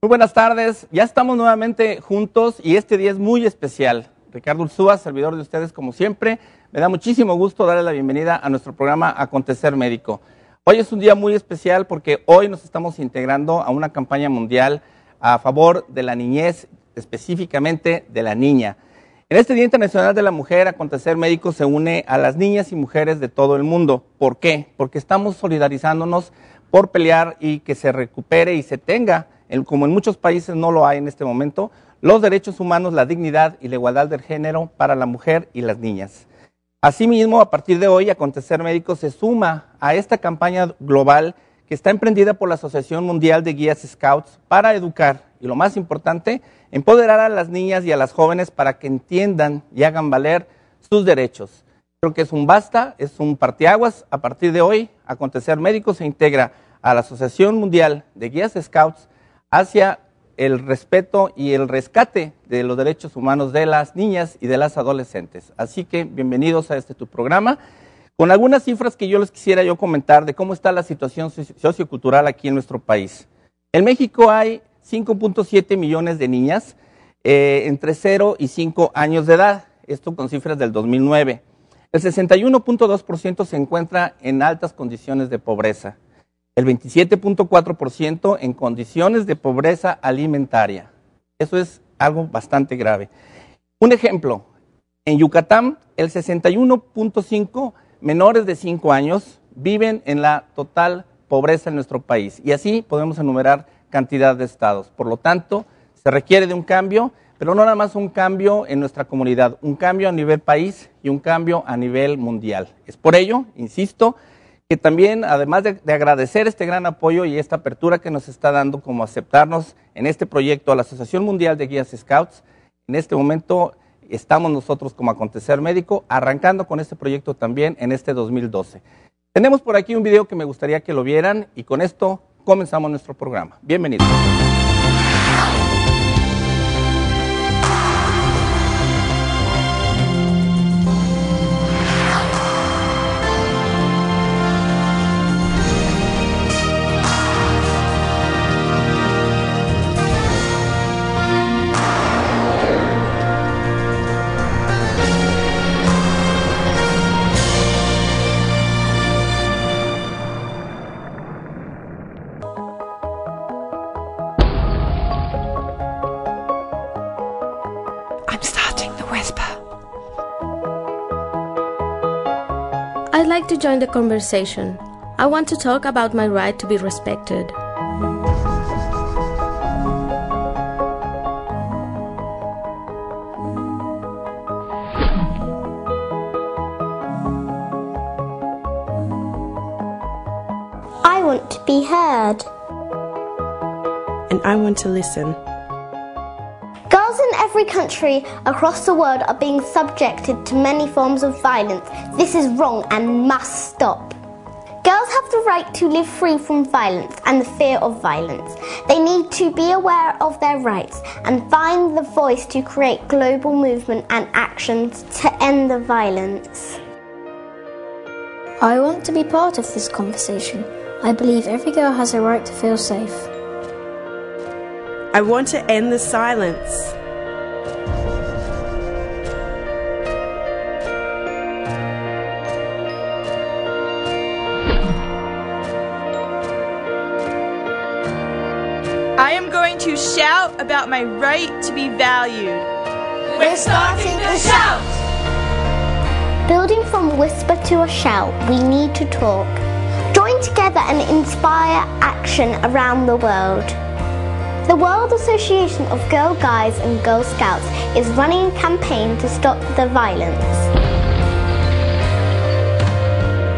Muy buenas tardes, ya estamos nuevamente juntos y este día es muy especial. Ricardo Urzúa, servidor de ustedes como siempre, me da muchísimo gusto darle la bienvenida a nuestro programa Acontecer Médico. Hoy es un día muy especial porque hoy nos estamos integrando a una campaña mundial a favor de la niñez, específicamente de la niña. En este Día Internacional de la Mujer, Acontecer Médico se une a las niñas y mujeres de todo el mundo. ¿Por qué? Porque estamos solidarizándonos por pelear y que se recupere y se tenga, como en muchos países no lo hay en este momento, los derechos humanos, la dignidad y la igualdad del género para la mujer y las niñas. Asimismo, a partir de hoy, Acontecer Médico se suma a esta campaña global que está emprendida por la Asociación Mundial de Guías Scouts para educar y, lo más importante, empoderar a las niñas y a las jóvenes para que entiendan y hagan valer sus derechos. Creo que es un basta, es un parteaguas. A partir de hoy, Acontecer Médico se integra a la Asociación Mundial de Guías Scouts hacia el respeto y el rescate de los derechos humanos de las niñas y de las adolescentes. Así que bienvenidos a tu programa, con algunas cifras que yo les quisiera comentar de cómo está la situación sociocultural aquí en nuestro país. En México hay 5.7 millones de niñas entre 0 y 5 años de edad, esto con cifras del 2009. El 61.2% se encuentra en altas condiciones de pobreza. El 27.4% en condiciones de pobreza alimentaria. Eso es algo bastante grave. Un ejemplo, en Yucatán, el 61.5% menores de 5 años viven en la total pobreza en nuestro país. Y así podemos enumerar cantidad de estados. Por lo tanto, se requiere de un cambio, pero no nada más un cambio en nuestra comunidad, un cambio a nivel país y un cambio a nivel mundial. Es por ello, insisto, que también, además de agradecer este gran apoyo y esta apertura que nos está dando como aceptarnos en este proyecto a la Asociación Mundial de Guías Scouts, en este momento estamos nosotros como Acontecer Médico arrancando con este proyecto también en este 2012. Tenemos por aquí un video que me gustaría que lo vieran y con esto comenzamos nuestro programa. Bienvenidos. I'd like to join the conversation. I want to talk about my right to be respected. I want to be heard. And I want to listen. Girls in every country across the world are being subjected to many forms of violence. This is wrong and must stop. Girls have the right to live free from violence and the fear of violence. They need to be aware of their rights and find the voice to create global movement and actions to end the violence. I want to be part of this conversation. I believe every girl has a right to feel safe. I want to end the silence. I am going to shout about my right to be valued. We're starting to shout! Building from whisper to a shout, we need to talk. Join together and inspire action around the world. The World Association of Girl Guides and Girl Scouts is running a campaign to stop the violence.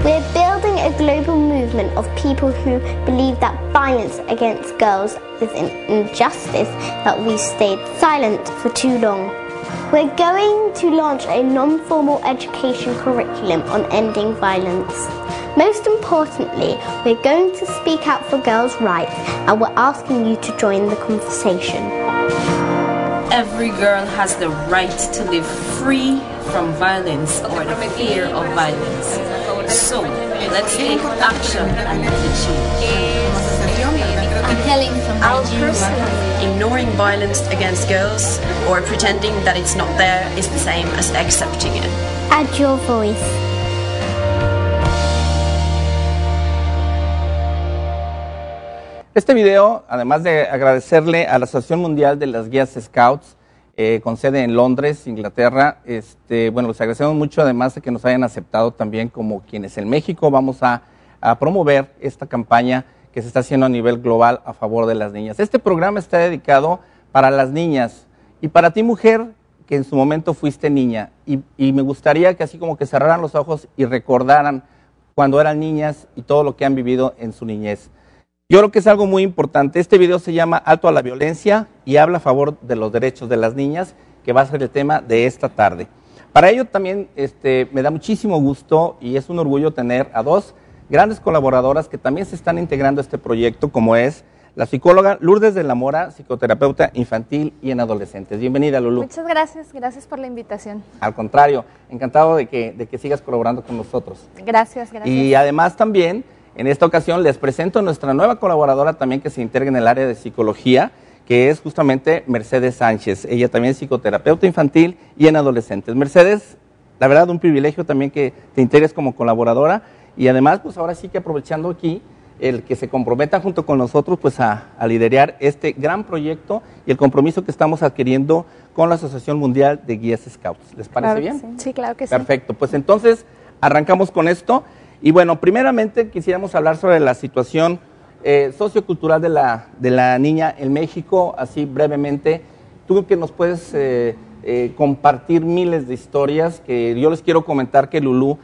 We're building a global movement of people who believe that violence against girls is an injustice, that we've stayed silent for too long. We're going to launch a non-formal education curriculum on ending violence. Most importantly, we're going to speak out for girls' rights and we're asking you to join the conversation. Every girl has the right to live free from violence or the fear of violence. So, let's take action and make a change. I'm hailing from Our Nigeria. person ignoring violence against girls or pretending that it's not there is the same as accepting it. Add your voice. Este video, además de agradecerle a la Asociación Mundial de las Guías Scouts, con sede en Londres, Inglaterra, bueno, les agradecemos mucho, además de que nos hayan aceptado también como quienes en México vamos a promover esta campaña que se está haciendo a nivel global a favor de las niñas. Este programa está dedicado para las niñas y para ti, mujer, que en su momento fuiste niña, y me gustaría que así como que cerraran los ojos y recordaran cuando eran niñas y todo lo que han vivido en su niñez. Yo creo que es algo muy importante. Este video se llama Alto a la Violencia y habla a favor de los derechos de las niñas, que va a ser el tema de esta tarde. Para ello también me da muchísimo gusto y es un orgullo tener a dos grandes colaboradoras que también se están integrando a este proyecto, como es la psicóloga Lourdes de la Mora, psicoterapeuta infantil y en adolescentes. Bienvenida, Lulú. Muchas gracias, gracias por la invitación. Al contrario, encantado de que sigas colaborando con nosotros. Gracias, gracias. Y además también, en esta ocasión les presento a nuestra nueva colaboradora también que se integra en el área de psicología, que es justamente Mercedes Sánchez. Ella también es psicoterapeuta infantil y en adolescentes. Mercedes, la verdad, un privilegio también que te integres como colaboradora y además, pues ahora sí que aprovechando aquí el que se comprometa junto con nosotros pues a liderar este gran proyecto y el compromiso que estamos adquiriendo con la Asociación Mundial de Guías Scouts. ¿Les parece bien? Sí. Sí, claro que sí. Perfecto, pues entonces arrancamos con esto. Y bueno, primeramente quisiéramos hablar sobre la situación sociocultural de la niña en México, así brevemente. Tú que nos puedes compartir miles de historias, que yo les quiero comentar que Lulú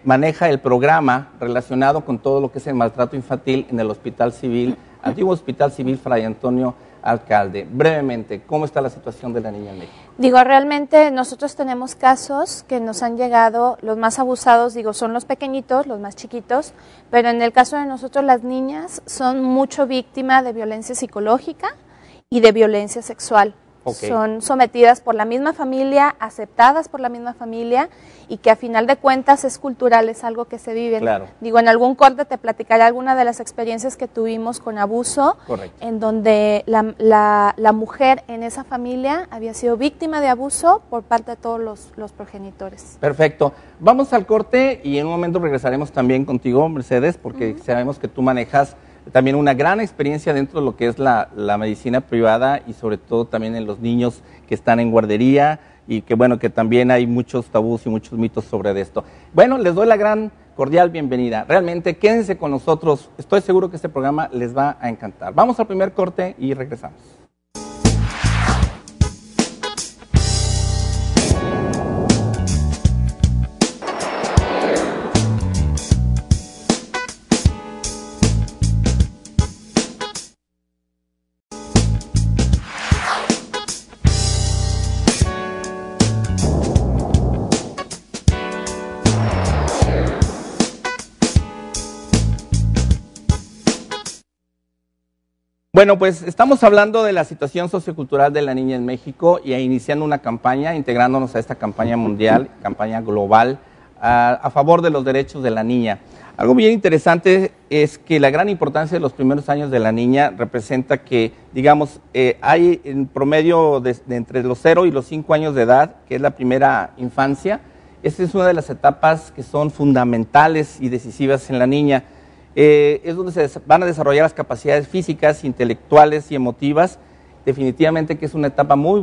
maneja el programa relacionado con todo lo que es el maltrato infantil en el Hospital Civil, antiguo Hospital Civil Fray Antonio Alcalde. Brevemente, ¿cómo está la situación de la niña en México? Digo, realmente nosotros tenemos casos que nos han llegado, los más abusados, digo, son los pequeñitos, los más chiquitos, pero en el caso de nosotros las niñas son mucho víctimas de violencia psicológica y de violencia sexual. Okay. Son sometidas por la misma familia, aceptadas por la misma familia y que a final de cuentas es cultural, es algo que se vive. Claro. Digo, en algún corte te platicaré alguna de las experiencias que tuvimos con abuso. Correcto. En donde la mujer en esa familia había sido víctima de abuso por parte de todos los progenitores. Perfecto. Vamos al corte y en un momento regresaremos también contigo, Mercedes, porque sabemos que tú manejas también una gran experiencia dentro de lo que es la medicina privada y sobre todo también en los niños que están en guardería y que bueno, que también hay muchos tabús y muchos mitos sobre esto. Bueno, les doy la gran cordial bienvenida. Realmente quédense con nosotros, estoy seguro que este programa les va a encantar. Vamos al primer corte y regresamos. Bueno, pues estamos hablando de la situación sociocultural de la niña en México y iniciando una campaña, integrándonos a esta campaña mundial, campaña global, a favor de los derechos de la niña. Algo bien interesante es que la gran importancia de los primeros años de la niña representa que, digamos, hay en promedio de entre los 0 y los 5 años de edad, que es la primera infancia. Esta es una de las etapas que son fundamentales y decisivas en la niña. Es donde se van a desarrollar las capacidades físicas, intelectuales y emotivas. Definitivamente que es una etapa muy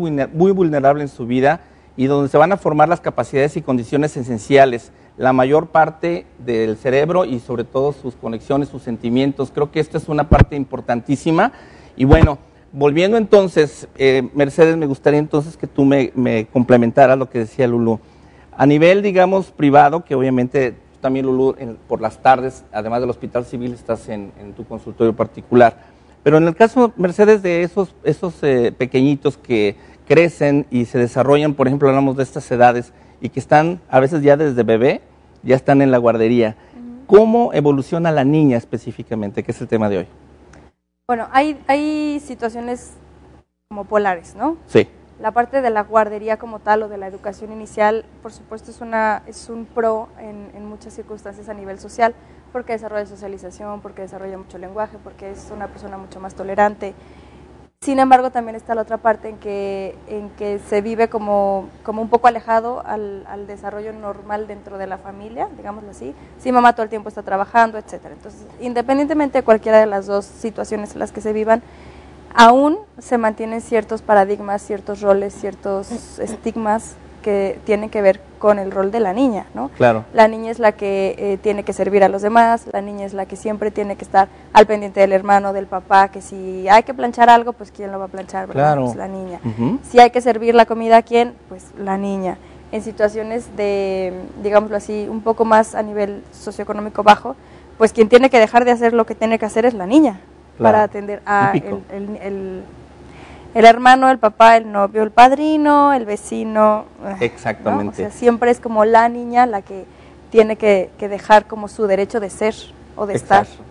vulnerable en su vida y donde se van a formar las capacidades y condiciones esenciales, la mayor parte del cerebro y sobre todo sus conexiones, sus sentimientos. Creo que esta es una parte importantísima. Y bueno, volviendo entonces, Mercedes, me gustaría entonces que tú me complementaras lo que decía Lulú. A nivel, digamos, privado, que obviamente también, Lulú, por las tardes, además del Hospital Civil, estás en tu consultorio particular. Pero en el caso, Mercedes, de esos pequeñitos que crecen y se desarrollan, por ejemplo, hablamos de estas edades, y que están a veces ya desde bebé, ya están en la guardería. ¿Cómo evoluciona la niña específicamente, que es el tema de hoy? Bueno, hay situaciones como polares, ¿no? Sí. La parte de la guardería como tal o de la educación inicial, por supuesto, es un pro en muchas circunstancias a nivel social, porque desarrolla socialización, porque desarrolla mucho lenguaje, porque es una persona mucho más tolerante. Sin embargo, también está la otra parte en que se vive como un poco alejado al desarrollo normal dentro de la familia, digámoslo así. Si mamá todo el tiempo está trabajando, etcétera. Entonces, independientemente de cualquiera de las dos situaciones en las que se vivan, aún se mantienen ciertos paradigmas, ciertos roles, ciertos estigmas que tienen que ver con el rol de la niña, ¿no? Claro. La niña es la que tiene que servir a los demás, la niña es la que siempre tiene que estar al pendiente del hermano, del papá, que si hay que planchar algo, pues ¿quién lo va a planchar? ¿Verdad? Claro. Pues la niña. Uh-huh. Si hay que servir la comida, ¿a quién? Pues la niña. En situaciones de, digámoslo así, un poco más a nivel socioeconómico bajo, pues quien tiene que dejar de hacer lo que tiene que hacer es la niña, claro, para atender a el hermano, el papá, el novio, el padrino, el vecino. Exactamente. ¿no? O sea, siempre es como la niña la que tiene que dejar como su derecho de ser o de Exacto. estar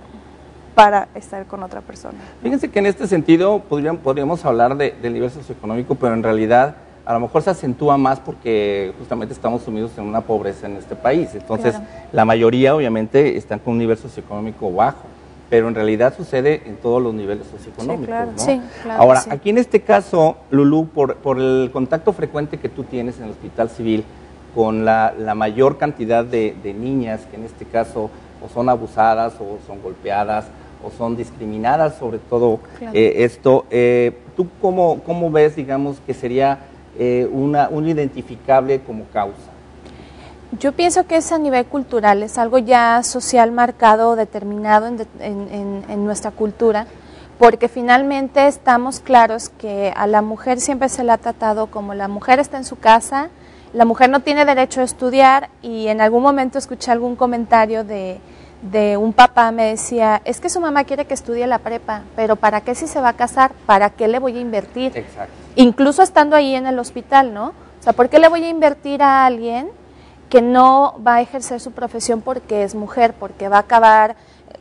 para estar con otra persona. Fíjense que en este sentido podríamos hablar del nivel socioeconómico, pero en realidad a lo mejor se acentúa más porque justamente estamos sumidos en una pobreza en este país. Entonces, Claro. la mayoría obviamente están con un nivel socioeconómico bajo, pero en realidad sucede en todos los niveles socioeconómicos, Sí, claro. ¿no? Sí, claro Ahora, que sí. aquí en este caso, Lulú, por el contacto frecuente que tú tienes en el Hospital Civil con la mayor cantidad de niñas que en este caso o son abusadas o son golpeadas o son discriminadas, sobre todo Claro. ¿tú cómo ves, digamos, que sería un identificable como causa? Yo pienso que es a nivel cultural, es algo ya social marcado, determinado en nuestra cultura, porque finalmente estamos claros que a la mujer siempre se la ha tratado como la mujer está en su casa, la mujer no tiene derecho a estudiar, y en algún momento escuché algún comentario de un papá, me decía, es que su mamá quiere que estudie la prepa, pero ¿para qué si se va a casar? ¿Para qué le voy a invertir? Exacto. Incluso estando ahí en el hospital, ¿no? O sea, ¿por qué le voy a invertir a alguien que no va a ejercer su profesión porque es mujer, porque va a acabar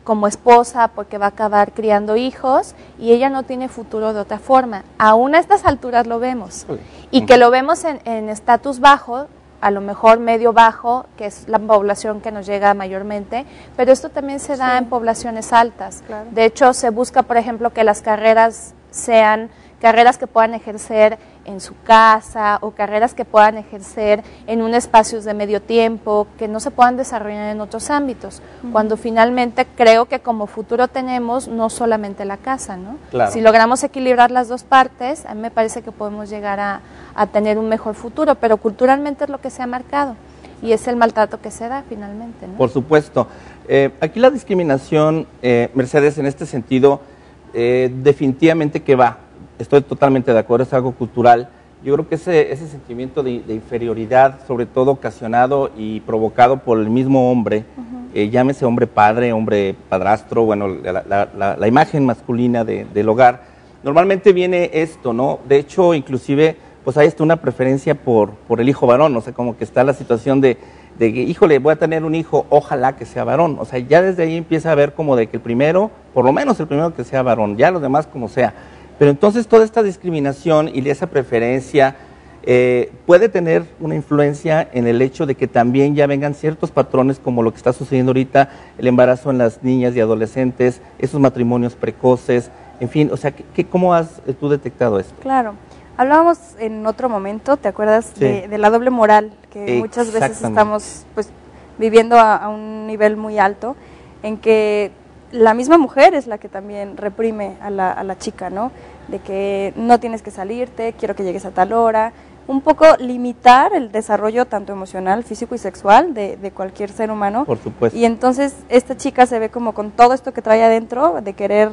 como esposa, porque va a acabar criando hijos y ella no tiene futuro de otra forma? Aún a estas alturas lo vemos. Y que lo vemos en estatus bajo, a lo mejor medio bajo, que es la población que nos llega mayormente, pero esto también se da en poblaciones altas. Claro. De hecho, se busca, por ejemplo, que las carreras sean carreras que puedan ejercer en su casa o carreras que puedan ejercer en un espacio de medio tiempo, que no se puedan desarrollar en otros ámbitos, cuando finalmente creo que como futuro tenemos no solamente la casa, ¿no? Claro. Si logramos equilibrar las dos partes, a mí me parece que podemos llegar a tener un mejor futuro, pero culturalmente es lo que se ha marcado y es el maltrato que se da finalmente, ¿no? Por supuesto. Aquí la discriminación, Mercedes, en este sentido, definitivamente que va. Estoy totalmente de acuerdo, es algo cultural. Yo creo que ese sentimiento de inferioridad, sobre todo ocasionado y provocado por el mismo hombre, llámese hombre padre, hombre padrastro, bueno, la imagen masculina del hogar, normalmente viene esto, ¿no? De hecho, inclusive, pues hay una preferencia por el hijo varón, o sea, como que está la situación de que, híjole, voy a tener un hijo, ojalá que sea varón. O sea, ya desde ahí empieza a ver como de que el primero, por lo menos el primero que sea varón, ya los demás como sea. Pero entonces toda esta discriminación y esa preferencia puede tener una influencia en el hecho de que también ya vengan ciertos patrones como lo que está sucediendo ahorita, el embarazo en las niñas y adolescentes, esos matrimonios precoces, en fin, o sea, ¿cómo has tú detectado esto? Claro. Hablábamos en otro momento, ¿te acuerdas? Sí. De la doble moral, que muchas veces estamos pues viviendo a un nivel muy alto, en que la misma mujer es la que también reprime a la chica, ¿no? De que no tienes que salirte, quiero que llegues a tal hora, un poco limitar el desarrollo tanto emocional, físico y sexual de cualquier ser humano. Por supuesto. Y entonces esta chica se ve como con todo esto que trae adentro, de querer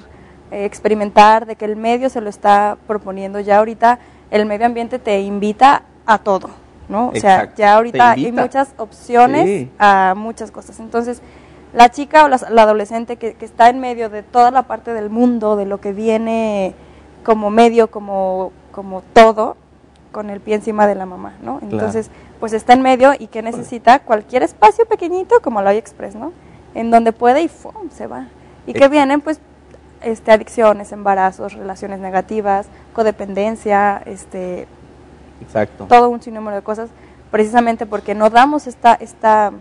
experimentar, de que el medio se lo está proponiendo. Ya ahorita el medio ambiente te invita a todo, ¿no? O sea, Exacto. ya ahorita hay muchas opciones a muchas cosas. Entonces, la chica o la adolescente que está en medio de toda la parte del mundo, de lo que viene como medio, como todo, con el pie encima de la mamá, ¿no? Entonces, pues está en medio y que necesita cualquier espacio pequeñito como la AliExpress, ¿no? En donde puede y ¡fum! Se va. Y que vienen, pues, adicciones, embarazos, relaciones negativas, codependencia, Exacto. todo un sinnúmero de cosas, precisamente porque no damos esta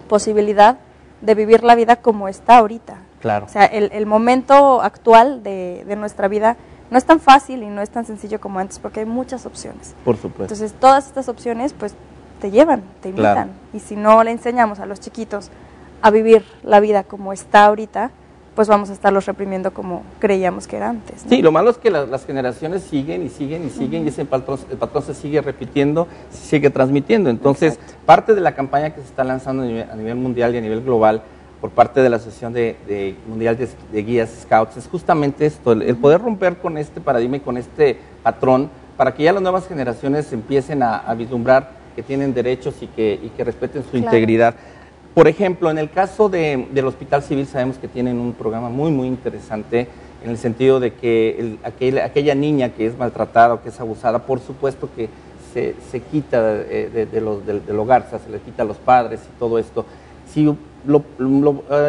posibilidad de vivir la vida como está ahorita. Claro. O sea, el momento actual de nuestra vida no es tan fácil y no es tan sencillo como antes porque hay muchas opciones. Por supuesto. Entonces todas estas opciones pues te llevan, te invitan. Claro. Y si no le enseñamos a los chiquitos a vivir la vida como está ahorita, pues vamos a estarlos reprimiendo como creíamos que era antes, ¿no? Sí, lo malo es que las generaciones siguen y siguen y siguen y ese patrón se sigue repitiendo, se sigue transmitiendo. Entonces, Exacto. parte de la campaña que se está lanzando a nivel mundial y a nivel global por parte de la Asociación Mundial de Guías Scouts es justamente esto, el poder romper con este paradigma y con este patrón para que ya las nuevas generaciones empiecen a vislumbrar que tienen derechos y que respeten su integridad. Por ejemplo, en el caso del Hospital Civil sabemos que tienen un programa muy, muy interesante en el sentido de que aquella niña que es maltratada o que es abusada, por supuesto que se quita del hogar, o sea, se le quita a los padres y todo esto. Si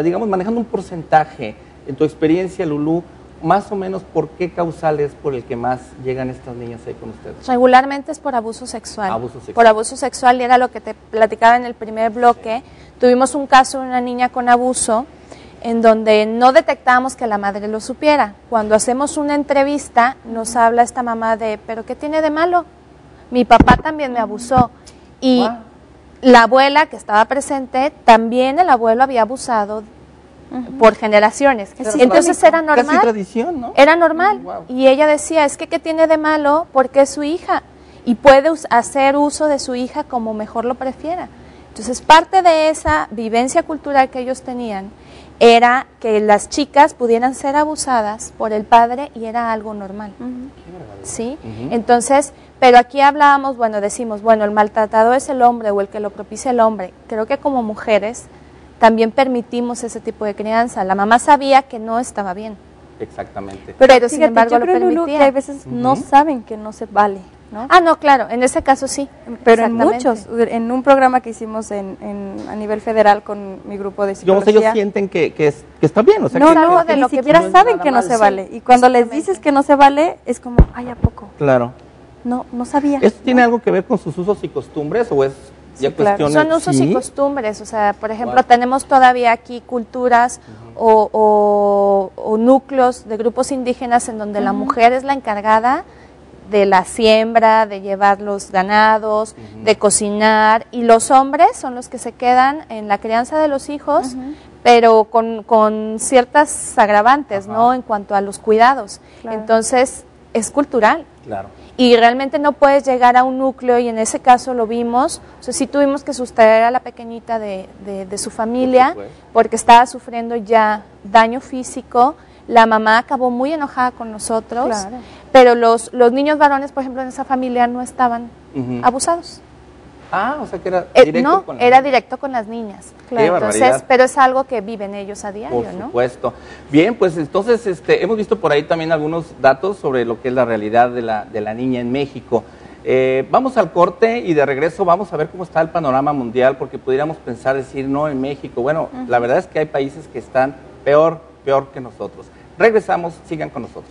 digamos, manejando un porcentaje, en tu experiencia, Lulú, más o menos, ¿por qué causal es por el que más llegan estas niñas ahí con ustedes? Regularmente es por abuso sexual. Abuso sexual. Por abuso sexual, y era lo que te platicaba en el primer bloque. Tuvimos un caso de una niña con abuso en donde no detectábamos que la madre lo supiera. Cuando hacemos una entrevista, nos habla esta mamá de, ¿pero qué tiene de malo? Mi papá también me abusó. Y Wow. la abuela que estaba presente, también el abuelo había abusado por generaciones. Entonces era normal. Casi tradición, ¿no? Era normal. Wow. Y ella decía, es que ¿qué tiene de malo? Porque es su hija. Y puede hacer uso de su hija como mejor lo prefiera. Entonces, parte de esa vivencia cultural que ellos tenían era que las chicas pudieran ser abusadas por el padre y era algo normal. ¿Sí? Entonces, pero aquí hablábamos, decimos, el maltratador es el hombre o el que lo propicia el hombre. Creo que como mujeres también permitimos ese tipo de crianza. La mamá sabía que no estaba bien. Exactamente. Pero sin embargo yo lo creo, Lulú, permitía. que hay veces no saben que no se vale, ¿no? Ah, no, claro, en ese caso sí. Pero en exactamente. muchos, en un programa que hicimos a nivel federal con mi grupo de Digamos, psicología. ellos sienten que está bien, o sea, No, que, no, de ni lo que siquiera no es saben nada que no mal, se sí. vale. Y cuando les dices que no se vale, es como, ay, ¿a poco? Claro. No sabía. ¿Esto tiene algo que ver con sus usos y costumbres o es ya claro. cuestiones? Son usos ¿Sí? y costumbres, o sea, por ejemplo, Wow. tenemos todavía aquí culturas o núcleos de grupos indígenas en donde la mujer es la encargada de la siembra, de llevar los ganados, de cocinar, y los hombres son los que se quedan en la crianza de los hijos, pero con ciertas agravantes, ¿no?, en cuanto a los cuidados. Claro. Entonces, es cultural. Claro. Y realmente no puedes llegar a un núcleo, y en ese caso lo vimos, o sea, sí tuvimos que sustraer a la pequeñita de su familia, porque estaba sufriendo ya daño físico. La mamá acabó muy enojada con nosotros, Claro. pero los niños varones, por ejemplo, en esa familia no estaban abusados. Ah, o sea que era directo No, con era directo con las niñas. Qué Entonces, barbaridad. pero es algo que viven ellos a diario, Por ¿no? supuesto. Bien, pues entonces hemos visto por ahí también algunos datos sobre lo que es la realidad de la niña en México. Vamos al corte y de regreso vamos a ver cómo está el panorama mundial, porque pudiéramos pensar, decir, no, en México. Bueno, la verdad es que hay países que están peor que nosotros. Regresamos, sigan con nosotros.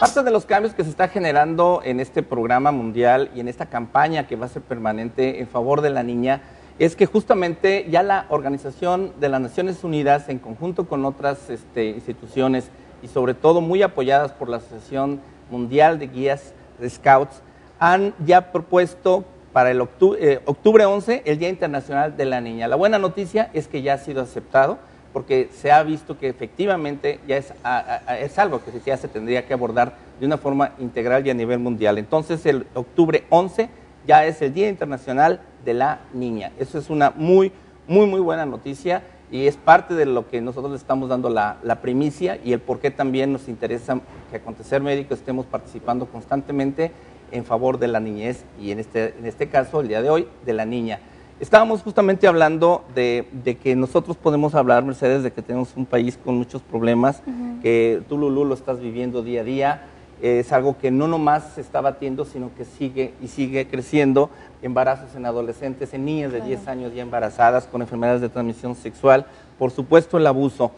Parte de los cambios que se está generando en este programa mundial y en esta campaña que va a ser permanente en favor de la niña es que justamente ya la Organización de las Naciones Unidas, en conjunto con otras instituciones y sobre todo muy apoyadas por la Asociación Mundial de Guías de Scouts, han ya propuesto para el octubre 11 el Día Internacional de la Niña. La buena noticia es que ya ha sido aceptado, porque se ha visto que efectivamente ya es algo que ya se tendría que abordar de una forma integral y a nivel mundial. Entonces, el octubre 11 ya es el Día Internacional de la Niña. Eso es una muy buena noticia y es parte de lo que nosotros le estamos dando la primicia y el por qué también nos interesa que Acontecer Médico estemos participando constantemente en favor de la niñez y en este caso, el día de hoy, de la niña. Estábamos justamente hablando de que nosotros podemos hablar, Mercedes, de que tenemos un país con muchos problemas, que tú, Lulú, lo estás viviendo día a día, es algo que no nomás se está batiendo, sino que sigue creciendo. Embarazos en adolescentes, en niñas de 10 años ya embarazadas con enfermedades de transmisión sexual, por supuesto el abuso.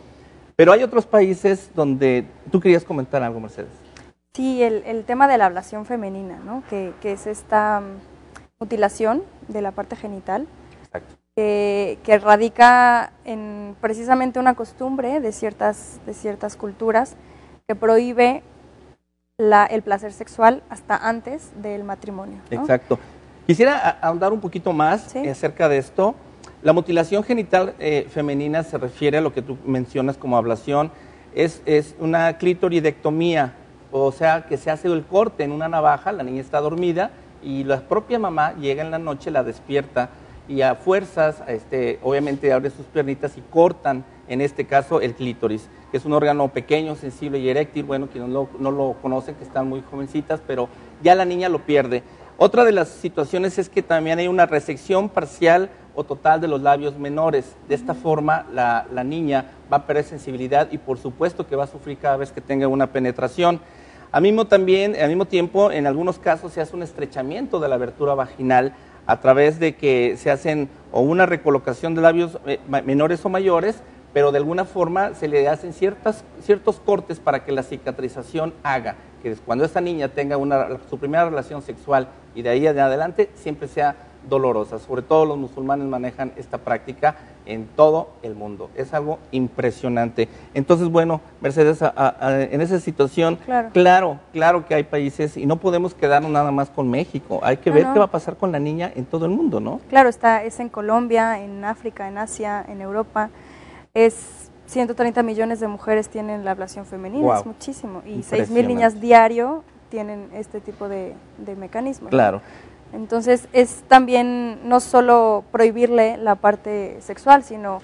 Pero hay otros países donde... ¿Tú querías comentar algo, Mercedes? Sí, el tema de la ablación femenina, ¿no? Que es esta mutilación de la parte genital. Exacto. Que radica en precisamente una costumbre de ciertas culturas que prohíbe el placer sexual hasta antes del matrimonio, ¿no? Exacto. Quisiera ahondar un poquito más acerca de esto. La mutilación genital femenina se refiere a lo que tú mencionas como ablación. Es una clitoridectomía, o sea, que se hace el corte en una navaja, la niña está dormida y la propia mamá llega en la noche, la despierta y a fuerzas, obviamente abre sus piernitas y cortan, en este caso, el clítoris, que es un órgano pequeño, sensible y eréctil. Bueno, quienes no lo conocen, que están muy jovencitas, pero ya la niña lo pierde. Otra de las situaciones es que también hay una resección parcial o total de los labios menores. De esta forma, la niña va a perder sensibilidad y por supuesto que va a sufrir cada vez que tenga una penetración. Al mismo tiempo, en algunos casos se hace un estrechamiento de la abertura vaginal a través de que se hacen o una recolocación de labios menores o mayores, pero de alguna forma se le hacen ciertos cortes para que la cicatrización haga que cuando esta niña tenga su primera relación sexual y de ahí en adelante siempre sea dolorosa. Sobre todo los musulmanes manejan esta práctica en todo el mundo. Es algo impresionante. Entonces, bueno, Mercedes, en esa situación, claro que hay países y no podemos quedarnos nada más con México. Hay que ver qué va a pasar con la niña en todo el mundo, ¿no? Claro, es en Colombia, en África, en Asia, en Europa. 130 millones de mujeres tienen la ablación femenina, wow, es muchísimo. Y 6,000 niñas diario tienen este tipo de mecanismos. Claro. Entonces es también no solo prohibirle la parte sexual, sino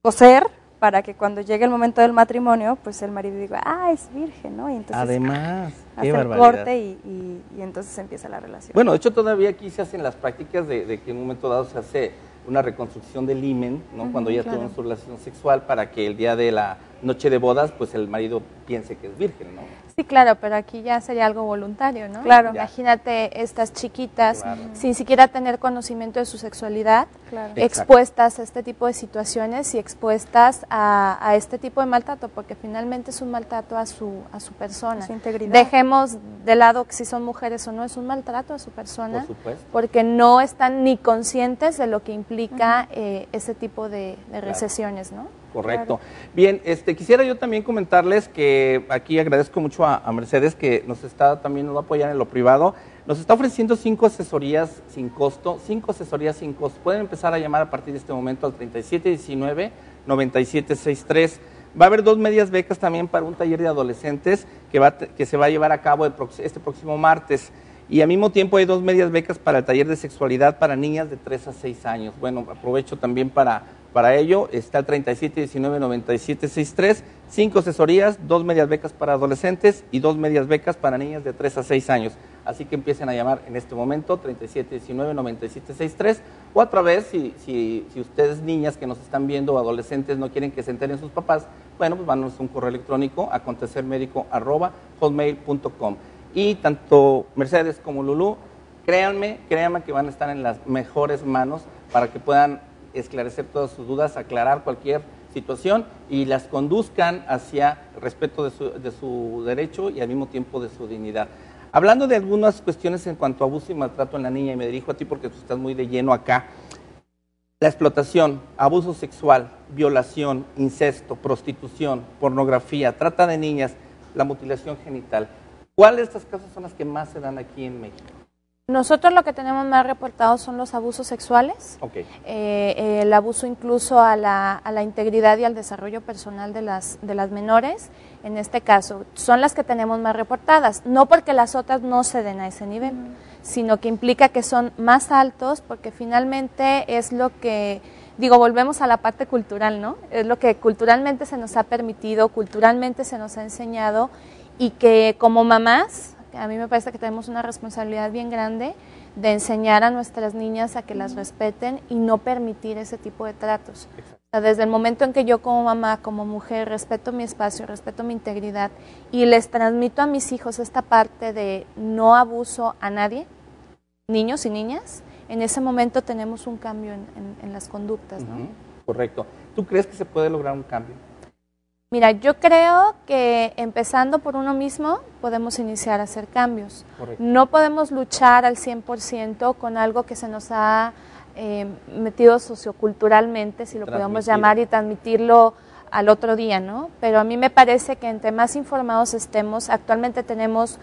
coser para que cuando llegue el momento del matrimonio, pues el marido diga, es virgen, ¿no? Y entonces además, hace el corte y entonces empieza la relación. Bueno, de hecho todavía aquí se hacen las prácticas de que en un momento dado se hace una reconstrucción del himen, ¿no? Cuando ya tuvieron su relación sexual, para que el día de la noche de bodas, pues el marido piense que es virgen, ¿no? Sí, claro, pero aquí ya sería algo voluntario, ¿no? Claro. Imagínate estas chiquitas sin siquiera tener conocimiento de su sexualidad, claro, expuestas a este tipo de situaciones y expuestas a este tipo de maltrato, porque finalmente es un maltrato a su persona. A su integridad. Dejemos de lado si son mujeres o no, es un maltrato a su persona, por supuesto, porque no están ni conscientes de lo que implica ese tipo de recesiones, ¿no? Correcto. Claro. Bien, quisiera yo también comentarles que aquí agradezco mucho a Mercedes, que nos va a apoyar en lo privado. Nos está ofreciendo 5 asesorías sin costo, 5 asesorías sin costo. Pueden empezar a llamar a partir de este momento al 3719-9763. Va a haber 2 medias becas también para un taller de adolescentes que se va a llevar a cabo este próximo martes. Y al mismo tiempo hay 2 medias becas para el taller de sexualidad para niñas de 3 a 6 años. Bueno, aprovecho también para ello. Está el 3719-9763, 5 asesorías, 2 medias becas para adolescentes y 2 medias becas para niñas de 3 a 6 años. Así que empiecen a llamar en este momento, 3719-9763, o a través, si ustedes niñas que nos están viendo o adolescentes no quieren que se enteren sus papás, bueno, pues mándanos un correo electrónico a acontecermedico@hotmail.com. Y tanto Mercedes como Lulú, créanme que van a estar en las mejores manos para que puedan esclarecer todas sus dudas, aclarar cualquier situación y las conduzcan hacia el respeto de su derecho y al mismo tiempo de su dignidad. Hablando de algunas cuestiones en cuanto a abuso y maltrato en la niña, y me dirijo a ti porque tú estás muy de lleno acá, la explotación, abuso sexual, violación, incesto, prostitución, pornografía, trata de niñas, la mutilación genital. ¿Cuáles de estas casos son las que más se dan aquí en México? Nosotros lo que tenemos más reportados son los abusos sexuales, el abuso incluso a la integridad y al desarrollo personal de las menores, en este caso, son las que tenemos más reportadas, no porque las otras no se den a ese nivel, sino que implica que son más altos, porque finalmente es lo que, volvemos a la parte cultural, ¿no? Es lo que culturalmente se nos ha permitido, culturalmente se nos ha enseñado, y que como mamás que a mí me parece que tenemos una responsabilidad bien grande de enseñar a nuestras niñas a que las respeten y no permitir ese tipo de tratos. O sea, desde el momento en que yo como mamá, como mujer, respeto mi espacio, respeto mi integridad y les transmito a mis hijos esta parte de no abuso a nadie, niños y niñas, en ese momento tenemos un cambio en las conductas, ¿no? Correcto. ¿Tú crees que se puede lograr un cambio? Mira, yo creo que empezando por uno mismo podemos iniciar a hacer cambios. Correcto. No podemos luchar al 100% con algo que se nos ha metido socioculturalmente, si lo podemos llamar, y transmitirlo al otro día, ¿no? Pero a mí me parece que entre más informados estemos, actualmente tenemos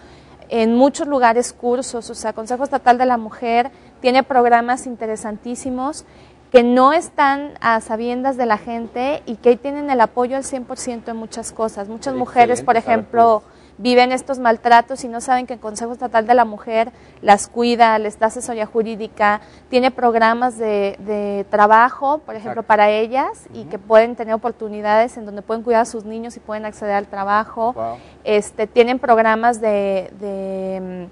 en muchos lugares cursos, o sea, Consejo Estatal de la Mujer tiene programas interesantísimos que no están a sabiendas de la gente y que tienen el apoyo al 100% en muchas cosas. Muchas mujeres, por ejemplo, viven estos maltratos y no saben que el Consejo Estatal de la Mujer las cuida, les da asesoría jurídica, tiene programas de trabajo, por ejemplo, para ellas y que pueden tener oportunidades en donde pueden cuidar a sus niños y pueden acceder al trabajo. Tienen programas de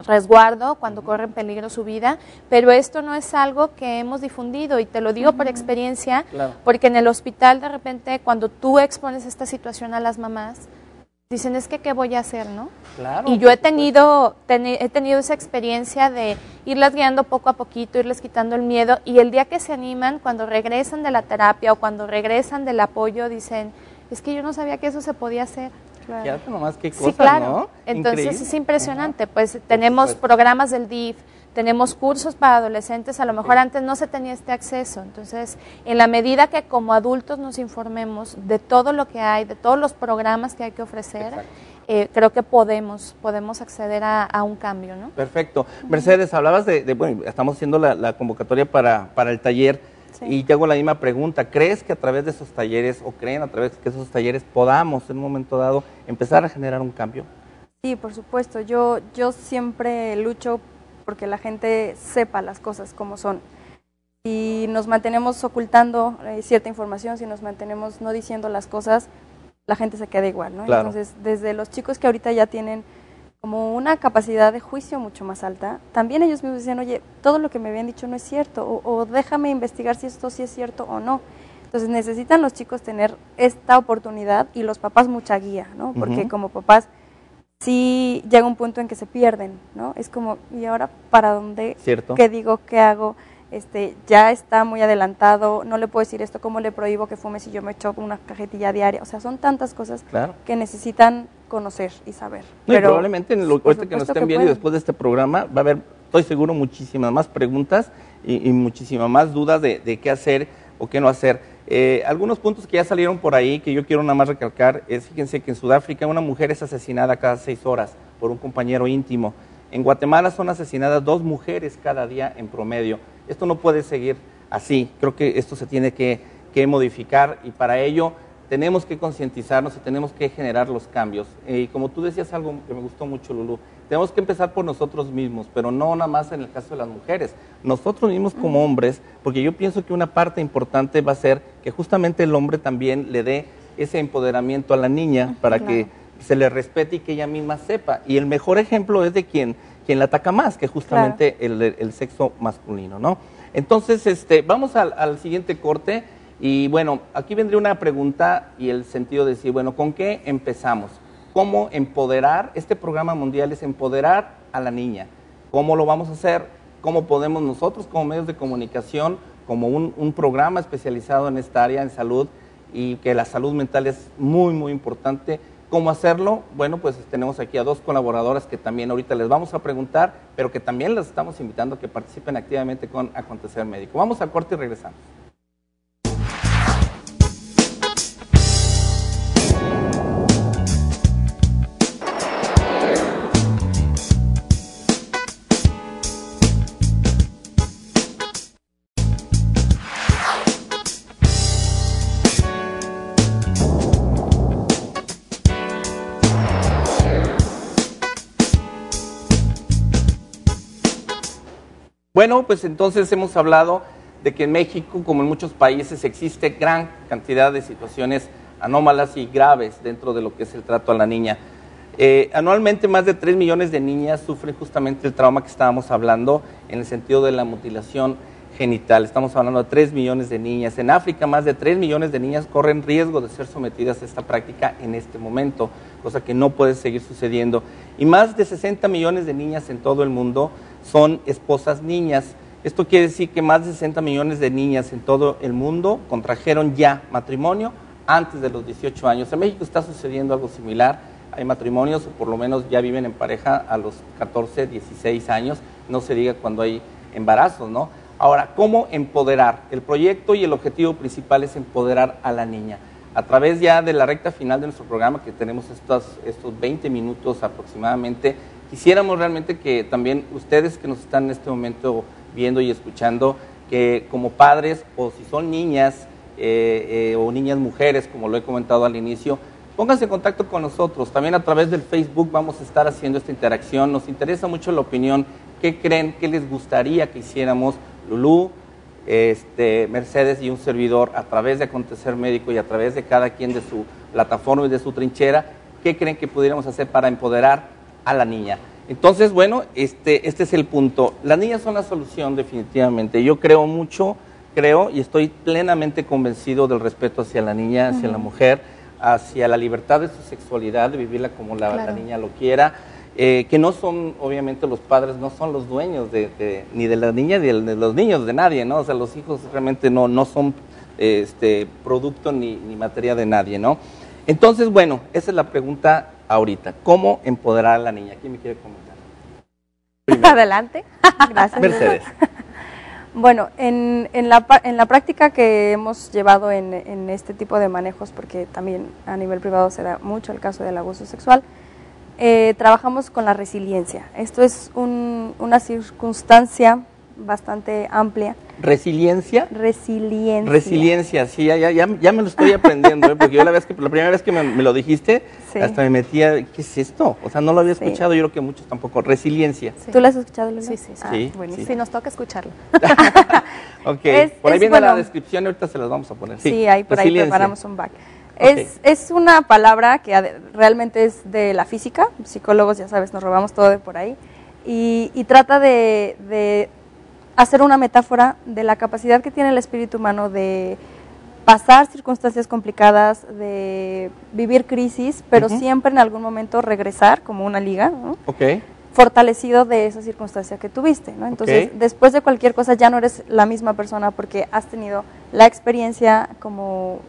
resguardo cuando corre en peligro su vida, pero esto no es algo que hemos difundido y te lo digo por experiencia, porque en el hospital de repente cuando tú expones esta situación a las mamás, dicen es que ¿qué voy a hacer, no? Claro, y yo he tenido esa experiencia de irlas guiando poco a poquito, irles quitando el miedo y el día que se animan, cuando regresan de la terapia o cuando regresan del apoyo, dicen es que yo no sabía que eso se podía hacer. Claro. Fíjate nomás qué cosas, sí, claro. ¿no? Entonces es impresionante, pues tenemos programas del DIF, tenemos cursos para adolescentes, a lo mejor antes no se tenía este acceso, entonces en la medida que como adultos nos informemos de todo lo que hay, de todos los programas que hay que ofrecer, creo que podemos acceder a un cambio, ¿no? Perfecto. Mercedes, hablabas bueno, estamos haciendo la convocatoria para el taller. Sí. Y te hago la misma pregunta, ¿crees que a través de esos talleres o creen a través de esos talleres podamos en un momento dado empezar a generar un cambio? Sí, por supuesto, yo siempre lucho porque la gente sepa las cosas como son. Si nos mantenemos ocultando cierta información, si nos mantenemos no diciendo las cosas, la gente se queda igual, ¿no? Claro. Entonces, desde los chicos que ahorita ya tienen como una capacidad de juicio mucho más alta, también ellos mismos dicen, oye, todo lo que me habían dicho no es cierto, o déjame investigar si esto sí es cierto o no. Entonces necesitan los chicos tener esta oportunidad y los papás mucha guía, ¿no? Porque como papás sí llega un punto en que se pierden, ¿no? Es como, ¿y ahora para dónde? ¿Cierto? ¿Qué digo? ¿Qué hago? Ya está muy adelantado, no le puedo decir esto, ¿cómo le prohíbo que fume si yo me echo una cajetilla diaria? O sea, son tantas cosas que necesitan conocer y saber. No, pero y probablemente ahorita que nos estén viendo y después de este programa va a haber, estoy seguro, muchísimas más preguntas y muchísimas más dudas de qué hacer o qué no hacer. Algunos puntos que ya salieron por ahí que yo quiero nada más recalcar es, fíjense que en Sudáfrica una mujer es asesinada cada 6 horas por un compañero íntimo. En Guatemala son asesinadas 2 mujeres cada día en promedio. Esto no puede seguir así. Creo que esto se tiene que modificar y para ello tenemos que concientizarnos y tenemos que generar los cambios. Y como tú decías algo que me gustó mucho, Lulú, tenemos que empezar por nosotros mismos, pero no nada más en el caso de las mujeres. Nosotros mismos como hombres, porque yo pienso que una parte importante va a ser que justamente el hombre también le dé ese empoderamiento a la niña para que se le respete y que ella misma sepa. Y el mejor ejemplo es de quien la ataca más, que justamente el sexo masculino, ¿no? Entonces, vamos al siguiente corte y bueno, aquí vendría una pregunta y el sentido de decir, bueno, ¿con qué empezamos? ¿Cómo empoderar? Este programa mundial es empoderar a la niña. ¿Cómo lo vamos a hacer? ¿Cómo podemos nosotros como medios de comunicación, como un programa especializado en esta área, en salud, y que la salud mental es muy, muy importante? ¿Cómo hacerlo? Bueno, pues tenemos aquí a 2 colaboradoras que también ahorita les vamos a preguntar, pero que también las estamos invitando a que participen activamente con Acontecer Médico. Vamos al corte y regresamos. Bueno, pues entonces hemos hablado de que en México, como en muchos países, existe gran cantidad de situaciones anómalas y graves dentro de lo que es el trato a la niña. Anualmente más de 3 millones de niñas sufren justamente el trauma que estábamos hablando en el sentido de la mutilación genital. Estamos hablando de 3 millones de niñas. En África más de 3 millones de niñas corren riesgo de ser sometidas a esta práctica en este momento, cosa que no puede seguir sucediendo. Y más de 60 millones de niñas en todo el mundo son esposas niñas. Esto quiere decir que más de 60 millones de niñas en todo el mundo contrajeron ya matrimonio antes de los 18 años. En México está sucediendo algo similar. Hay matrimonios, o por lo menos ya viven en pareja a los 14, 16 años. No se diga cuando hay embarazos, ¿no? Ahora, ¿cómo empoderar? El proyecto y el objetivo principal es empoderar a la niña. A través ya de la recta final de nuestro programa, que tenemos estos 20 minutos aproximadamente, quisiéramos realmente que también ustedes que nos están en este momento viendo y escuchando, que como padres, o si son niñas o niñas mujeres, como lo he comentado al inicio, pónganse en contacto con nosotros. También a través del Facebook vamos a estar haciendo esta interacción. Nos interesa mucho la opinión. ¿Qué creen? ¿Qué les gustaría que hiciéramos? Lulú, Mercedes y un servidor, a través de Acontecer Médico y a través de cada quien de su plataforma y de su trinchera, ¿qué creen que pudiéramos hacer para empoderar a la niña? Entonces, bueno, este es el punto. Las niñas son la solución definitivamente. Yo creo y estoy plenamente convencido del respeto hacia la niña, hacia la mujer, hacia la libertad de su sexualidad, de vivirla como la niña lo quiera. Que no son, obviamente los padres no son los dueños ni de la niña ni de los niños, de nadie, ¿no? O sea, los hijos realmente no son producto ni materia de nadie, ¿no? Entonces, bueno, esa es la pregunta ahorita. ¿Cómo empoderar a la niña? ¿Quién me quiere comentar? Primero. Adelante. Gracias. Mercedes. Bueno, en la práctica que hemos llevado en este tipo de manejos, porque también a nivel privado se da mucho el caso del abuso sexual, trabajamos con la resiliencia. Esto es una circunstancia bastante amplia. ¿Resiliencia? Resiliencia. Resiliencia, sí, ya me lo estoy aprendiendo, porque yo la primera vez que me lo dijiste, sí, hasta me metía, ¿qué es esto? O sea, no lo había escuchado, yo creo que muchos tampoco. Resiliencia. Sí. ¿Tú lo has escuchado, Lula? Sí. Sí, nos toca escucharlo. Ok, por ahí viene la descripción y ahorita se las vamos a poner. Sí, ahí por ahí preparamos un back. Es una palabra que realmente es de la física, psicólogos ya sabes, nos robamos todo de por ahí, y trata de hacer una metáfora de la capacidad que tiene el espíritu humano de pasar circunstancias complicadas, de vivir crisis, pero siempre en algún momento regresar como una liga, ¿no? Fortalecido de esa circunstancia que tuviste, ¿no? Entonces, después de cualquier cosa ya no eres la misma persona porque has tenido la experiencia como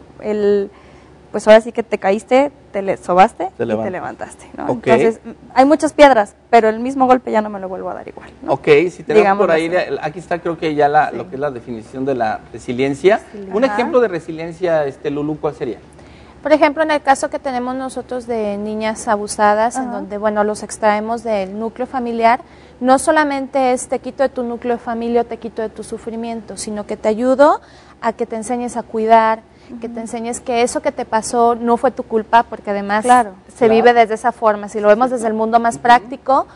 pues ahora sí que te caíste, te sobaste y te levantaste, ¿no? Entonces, hay muchas piedras, pero el mismo golpe ya no me lo vuelvo a dar igual, ¿no? Si tenemos por ahí, aquí está creo que ya lo que es la definición de la resiliencia. Un ejemplo de resiliencia, Lulú, ¿cuál sería? Por ejemplo, en el caso que tenemos nosotros de niñas abusadas, en donde, bueno, los extraemos del núcleo familiar, no solamente es te quito de tu núcleo de familia o te quito de tu sufrimiento, sino que te ayudo a que te enseñes a cuidar, que te enseñes que eso que te pasó no fue tu culpa, porque además se vive desde esa forma. Si lo vemos desde el mundo más práctico,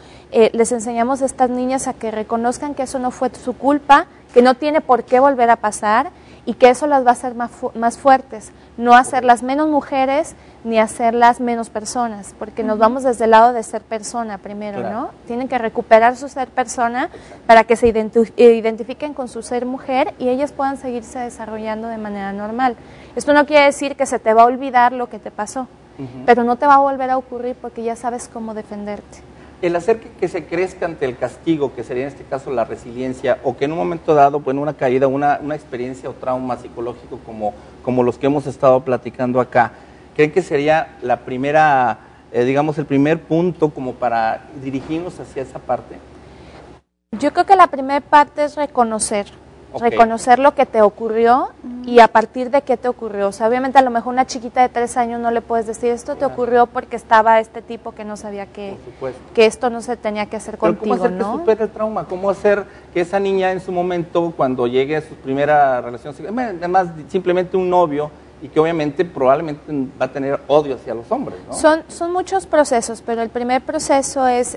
les enseñamos a estas niñas a que reconozcan que eso no fue su culpa, que no tiene por qué volver a pasar y que eso las va a hacer más fuertes, no hacerlas menos mujeres ni hacerlas menos personas, porque nos vamos desde el lado de ser persona primero, ¿no? Tienen que recuperar su ser persona para que se identifiquen con su ser mujer y ellas puedan seguirse desarrollando de manera normal. Esto no quiere decir que se te va a olvidar lo que te pasó, pero no te va a volver a ocurrir porque ya sabes cómo defenderte. El hacer que se crezca ante el castigo, que sería en este caso la resiliencia, o que en un momento dado, bueno, una caída, una experiencia o trauma psicológico como los que hemos estado platicando acá, ¿creen que sería la primera, digamos, el primer punto como para dirigirnos hacia esa parte? Yo creo que la primera parte es reconocer lo que te ocurrió y a partir de qué te ocurrió. O sea, obviamente a lo mejor una chiquita de 3 años no le puedes decir esto te ocurrió porque estaba este tipo que no sabía que esto no se tenía que hacer contigo, ¿cómo hacer que supere el trauma? ¿Cómo hacer que esa niña en su momento, cuando llegue a su primera relación, además simplemente un novio, y que obviamente probablemente va a tener odio hacia los hombres, ¿no? Son muchos procesos, pero el primer proceso es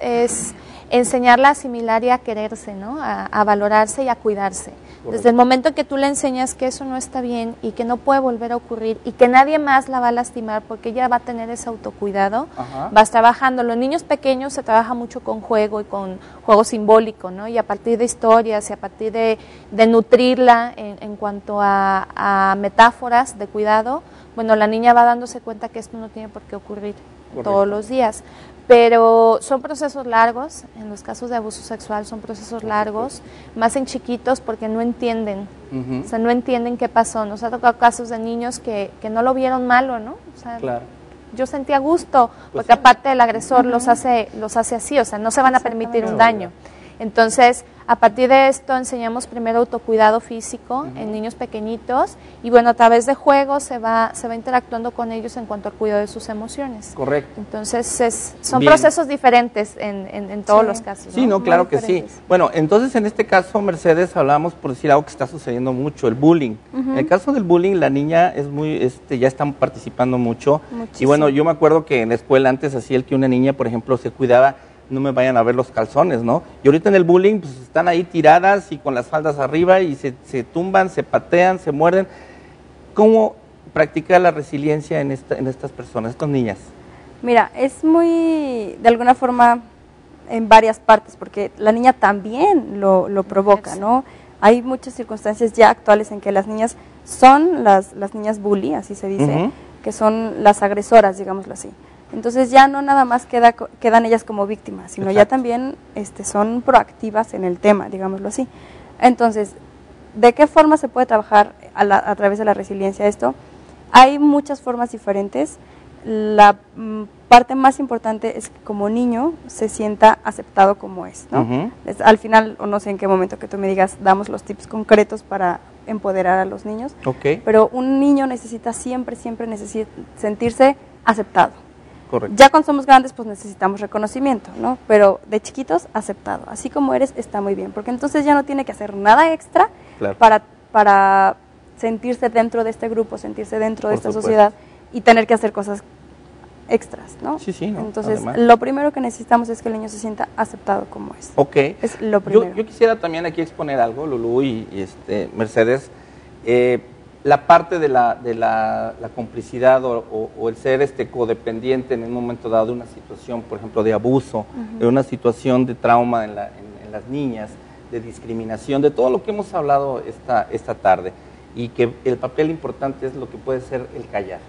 enseñarla a asimilar y a quererse, ¿no? A valorarse y a cuidarse. Desde el momento en que tú le enseñas que eso no está bien y que no puede volver a ocurrir y que nadie más la va a lastimar porque ella va a tener ese autocuidado, vas trabajando. Los niños pequeños se trabaja mucho con juego y con juego simbólico, ¿no? Y a partir de historias y a partir de nutrirla en cuanto a metáforas de cuidado, bueno, la niña va dándose cuenta que esto no tiene por qué ocurrir todos los días. Pero son procesos largos, en los casos de abuso sexual son procesos largos, más en chiquitos porque no entienden, o sea, no entienden qué pasó. Nos ha tocado casos de niños que no lo vieron malo, ¿no? O sea, yo sentía gusto, porque aparte el agresor los hace así, o sea, no se van a permitir un daño. Entonces, a partir de esto enseñamos primero autocuidado físico en niños pequeñitos y bueno, a través de juegos se va interactuando con ellos en cuanto al cuidado de sus emociones. Correcto. Entonces, son procesos diferentes en todos los casos, ¿no? Sí, no, claro que sí. Bueno, entonces en este caso, Mercedes, hablamos por decir algo que está sucediendo mucho, el bullying. En el caso del bullying, la niña es muy, ya están participando mucho. Muchísimo. Y bueno, yo me acuerdo que en la escuela antes hacía el que una niña, por ejemplo, se cuidaba, no me vayan a ver los calzones, ¿no? Y ahorita en el bullying, pues están ahí tiradas y con las faldas arriba y se tumban, se patean, se muerden. ¿Cómo practicar la resiliencia en estas personas, estas niñas? Mira, es muy, de alguna forma, en varias partes, porque la niña también lo provoca, ¿no? Hay muchas circunstancias ya actuales en que las niñas son las niñas bully, así se dice, que son las agresoras, digámoslo así. Entonces ya no nada más quedan ellas como víctimas, sino ya también son proactivas en el tema, digámoslo así. Entonces, ¿de qué forma se puede trabajar a través de la resiliencia esto? Hay muchas formas diferentes. La parte más importante es que como niño se sienta aceptado como es, ¿no? Al final, o no sé en qué momento que tú me digas, damos los tips concretos para empoderar a los niños, pero un niño necesita siempre sentirse aceptado. Correcto. Ya cuando somos grandes, pues necesitamos reconocimiento, ¿no? Pero de chiquitos, aceptado. Así como eres, está muy bien, porque entonces ya no tiene que hacer nada extra para sentirse dentro de este grupo, sentirse dentro de esta sociedad y tener que hacer cosas extras, ¿no? Sí, ¿no? Entonces, además, lo primero que necesitamos es que el niño se sienta aceptado como es. Es lo primero. Yo quisiera también aquí exponer algo, Lulú y Mercedes. La parte de la complicidad o el ser codependiente en un momento dado de una situación, por ejemplo, de abuso, de una situación de trauma en las niñas, de discriminación, de todo lo que hemos hablado esta tarde, y que el papel importante es lo que puede ser el callar.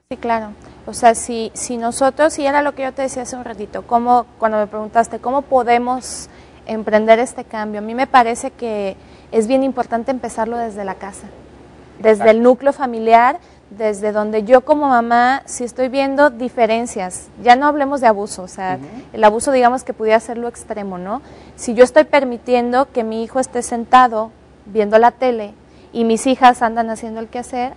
Sí, claro. O sea, si nosotros, y era lo que yo te decía hace un ratito, cuando me preguntaste cómo podemos emprender este cambio, a mí me parece que es bien importante empezarlo desde la casa. Desde el núcleo familiar, desde donde yo como mamá, si estoy viendo diferencias, ya no hablemos de abuso, o sea, el abuso digamos que pudiera ser lo extremo, ¿no? Si yo estoy permitiendo que mi hijo esté sentado viendo la tele y mis hijas andan haciendo el quehacer,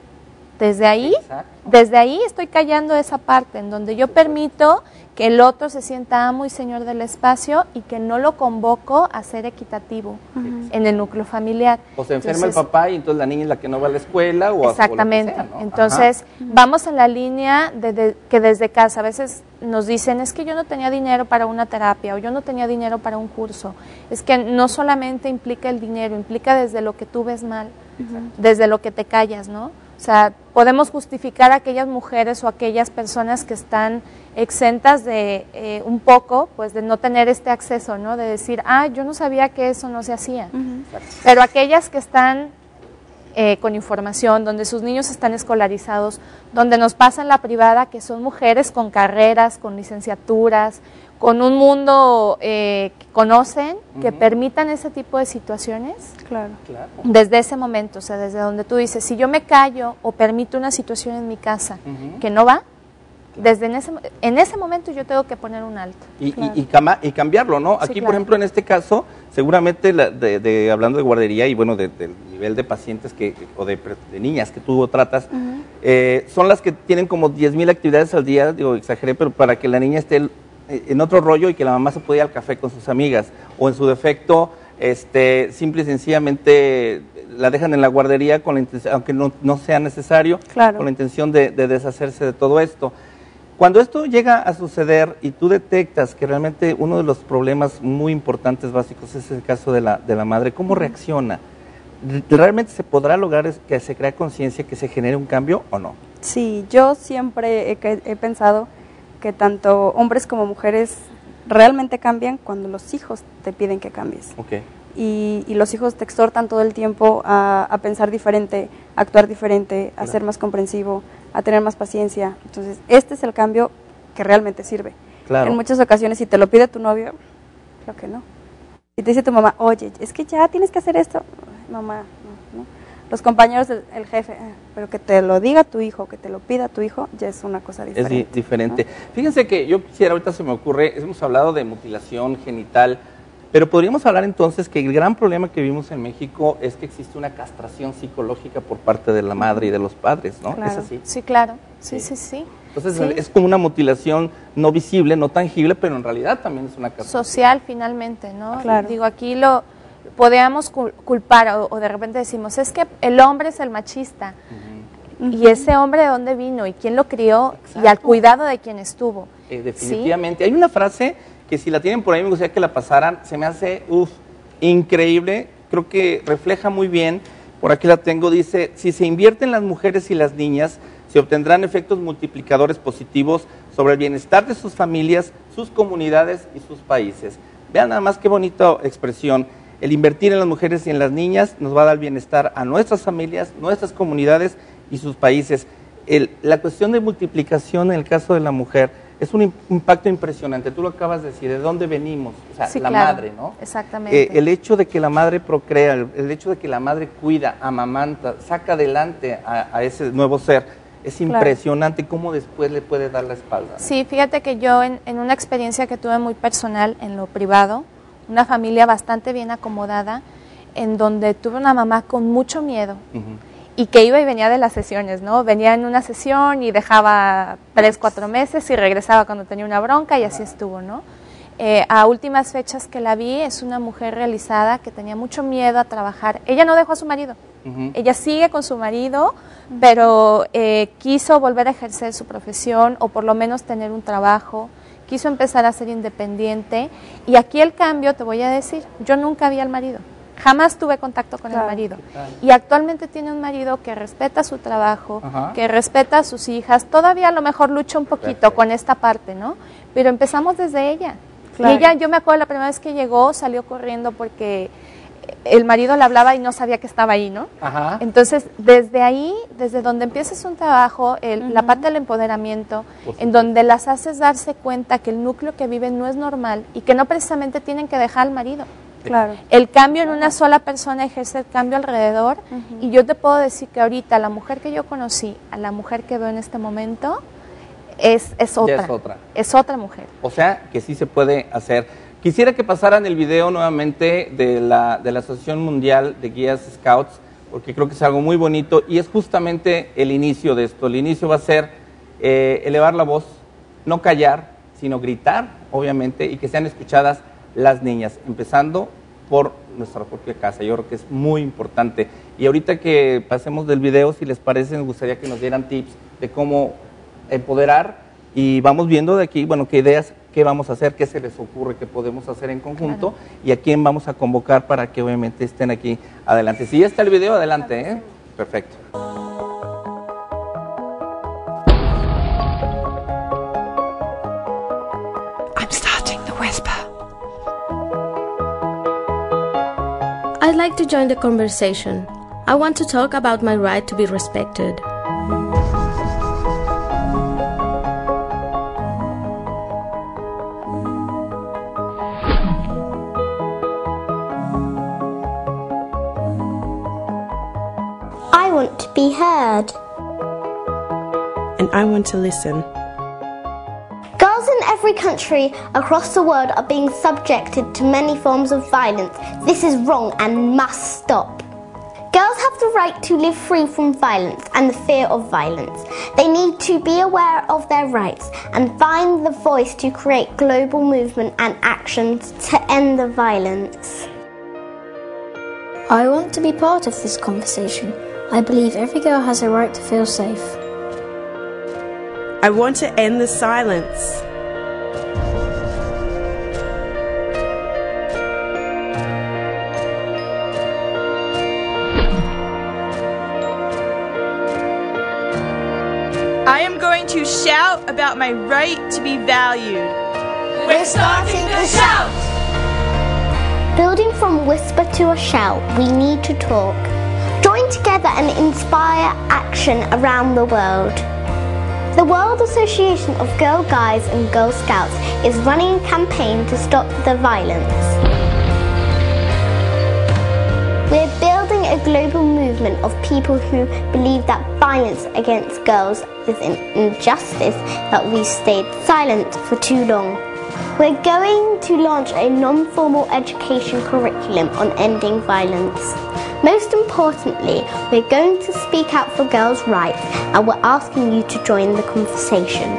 desde ahí estoy callando esa parte en donde yo permito que el otro se sienta amo y señor del espacio y que no lo convoco a ser equitativo en el núcleo familiar. O se enferma el papá y entonces la niña es la que no va a la escuela o exactamente. O lo que sea, ¿no? Entonces vamos en la línea que desde casa a veces nos dicen es que yo no tenía dinero para una terapia o yo no tenía dinero para un curso. Es que no solamente implica el dinero, implica desde lo que tú ves mal, desde lo que te callas, ¿no? O sea, podemos justificar a aquellas mujeres o aquellas personas que están exentas de un poco, pues de no tener este acceso, ¿no? De decir, yo no sabía que eso no se hacía. Pero aquellas que están con información, donde sus niños están escolarizados, donde nos pasa en la privada que son mujeres con carreras, con licenciaturas, con un mundo que conocen, que permitan ese tipo de situaciones, claro. Desde ese momento, o sea, desde donde tú dices, si yo me callo o permito una situación en mi casa que no va, desde en ese momento yo tengo que poner un alto. Y cambiarlo, ¿no? Aquí, por ejemplo, en este caso, seguramente hablando de guardería y bueno, del nivel de pacientes o de niñas que tú tratas, son las que tienen como 10,000 actividades al día, digo, exageré, pero para que la niña esté en otro rollo y que la mamá se pueda ir al café con sus amigas, o en su defecto, simple y sencillamente la dejan en la guardería con la intención, aunque no sea necesario, con la intención de deshacerse de todo esto. Cuando esto llega a suceder y tú detectas que realmente uno de los problemas muy importantes, básicos, es el caso de la madre, ¿cómo reacciona? ¿Realmente se podrá lograr que se cree conciencia, que se genere un cambio o no? Sí, yo siempre he pensado que tanto hombres como mujeres realmente cambian cuando los hijos te piden que cambies. Okay. Y los hijos te exhortan todo el tiempo a pensar diferente, a actuar diferente, a ser más comprensivo, a tener más paciencia. Entonces, este es el cambio que realmente sirve. Claro. En muchas ocasiones, si te lo pide tu novio, creo que no. Si te dice tu mamá, oye, es que ya tienes que hacer esto, mamá, no. Los compañeros, el jefe, pero que te lo diga tu hijo, que te lo pida tu hijo, ya es una cosa diferente. Es diferente. ¿No? Fíjense que yo quisiera, ahorita se me ocurre, hemos hablado de mutilación genital, pero podríamos hablar entonces que el gran problema que vivimos en México es que existe una castración psicológica por parte de la madre y de los padres, ¿no? Claro. ¿Es así? Sí, claro. Sí. Entonces Sí. es como una mutilación no visible, no tangible, pero en realidad también es una castración. Social finalmente, ¿no? Claro. Digo, aquí lo podríamos culpar o de repente decimos, es que el hombre es el machista. ¿Y ese hombre de dónde vino? ¿Y quién lo crió? Exacto. Y al cuidado de quién estuvo. Definitivamente. ¿Sí? Hay una frase que si la tienen por ahí me gustaría que la pasaran, se me hace increíble, creo que refleja muy bien, por aquí la tengo, dice, si se invierten las mujeres y las niñas, se obtendrán efectos multiplicadores positivos sobre el bienestar de sus familias, sus comunidades y sus países. Vean nada más qué bonita expresión. El invertir en las mujeres y en las niñas nos va a dar bienestar a nuestras familias, nuestras comunidades y sus países. La cuestión de multiplicación en el caso de la mujer es un impacto impresionante. Tú lo acabas de decir, ¿de dónde venimos? O sea, Sí, la claro. madre, ¿no? Exactamente. El hecho de que la madre procrea, el hecho de que la madre cuida, amamanta, saca adelante a ese nuevo ser, es impresionante cómo después le puede dar la espalda, ¿no? Sí, fíjate que yo en una experiencia que tuve muy personal en lo privado, una familia bastante bien acomodada, en donde tuve una mamá con mucho miedo. Y que iba y venía de las sesiones, ¿no? Venía en una sesión y dejaba 3, 4 meses y regresaba cuando tenía una bronca y así estuvo, ¿no? A últimas fechas que la vi, es una mujer realizada que tenía mucho miedo a trabajar. Ella no dejó a su marido, ella sigue con su marido, pero quiso volver a ejercer su profesión o por lo menos tener un trabajo, quiso empezar a ser independiente y aquí el cambio, te voy a decir, yo nunca vi al marido. Jamás tuve contacto con el marido. Y actualmente tiene un marido que respeta su trabajo, que respeta a sus hijas. Todavía a lo mejor lucha un poquito con esta parte, ¿no? Pero empezamos desde ella. Claro. Y ella, yo me acuerdo la primera vez que llegó, salió corriendo porque el marido le hablaba y no sabía que estaba ahí, ¿no? Entonces, desde ahí, desde donde empiezas un trabajo, la parte del empoderamiento, en donde las haces darse cuenta que el núcleo que viven no es normal y que no precisamente tienen que dejar al marido. Claro. El cambio en una sola persona ejerce el cambio alrededor y yo te puedo decir que ahorita la mujer que yo conocí, a la mujer que veo en este momento, es otra. Es otra mujer. O sea, que sí se puede hacer. Quisiera que pasaran el video nuevamente de la Asociación Mundial de Guías Scouts, porque creo que es algo muy bonito y es justamente el inicio de esto. El inicio va a ser elevar la voz, no callar, sino gritar, obviamente, y que sean escuchadas las niñas, empezando por nuestra propia casa. Yo creo que es muy importante. Y ahorita que pasemos del video, si les parece, nos gustaría que nos dieran tips de cómo empoderar y vamos viendo de aquí, bueno, qué ideas, qué vamos a hacer, qué se les ocurre, qué podemos hacer en conjunto y a quién vamos a convocar para que obviamente estén aquí adelante. Si ya está el video, adelante, ¿eh? Perfecto. I'm starting the whisper. I'd like to join the conversation. I want to talk about my right to be respected. I want to be heard. And I want to listen. Girls in every country across the world are being subjected to many forms of violence. This is wrong and must stop. Girls have the right to live free from violence and the fear of violence. They need to be aware of their rights and find the voice to create global movement and actions to end the violence. I want to be part of this conversation. I believe every girl has a right to feel safe. I want to end the silence. I am going to shout about my right to be valued. We're starting the shout! Building from whisper to a shout, we need to talk. Join together and inspire action around the world. The World Association of Girl Guides and Girl Scouts is running a campaign to stop the violence. We're building a global movement of people who believe that violence against girls is an injustice that we've stayed silent for too long. We're going to launch a non-formal education curriculum on ending violence. Most importantly, we're going to speak out for girls' rights, and we're asking you to join the conversation.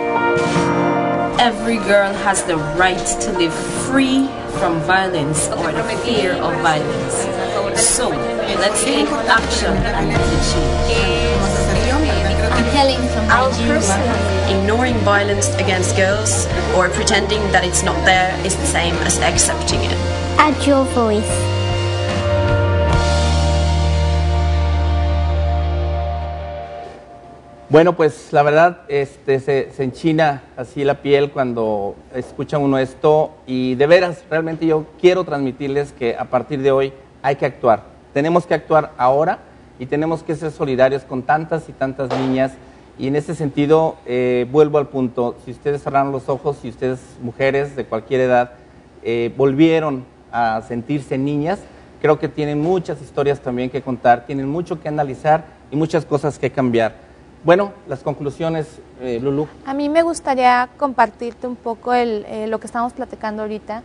Every girl has the right to live free from violence or the fear of violence. So, let's take action and make a change. I'm hailing from Nigeria. Ignoring violence against girls or pretending that it's not there is the same as accepting it. Add your voice. Bueno, pues la verdad se enchina así la piel cuando escucha uno esto y de veras, realmente yo quiero transmitirles que a partir de hoy hay que actuar. Tenemos que actuar ahora y tenemos que ser solidarios con tantas y tantas niñas y en ese sentido vuelvo al punto, si ustedes cerraron los ojos, si ustedes mujeres de cualquier edad volvieron a sentirse niñas, creo que tienen muchas historias también que contar, tienen mucho que analizar y muchas cosas que cambiar. Bueno, las conclusiones, Lulu. A mí me gustaría compartirte un poco lo que estamos platicando ahorita,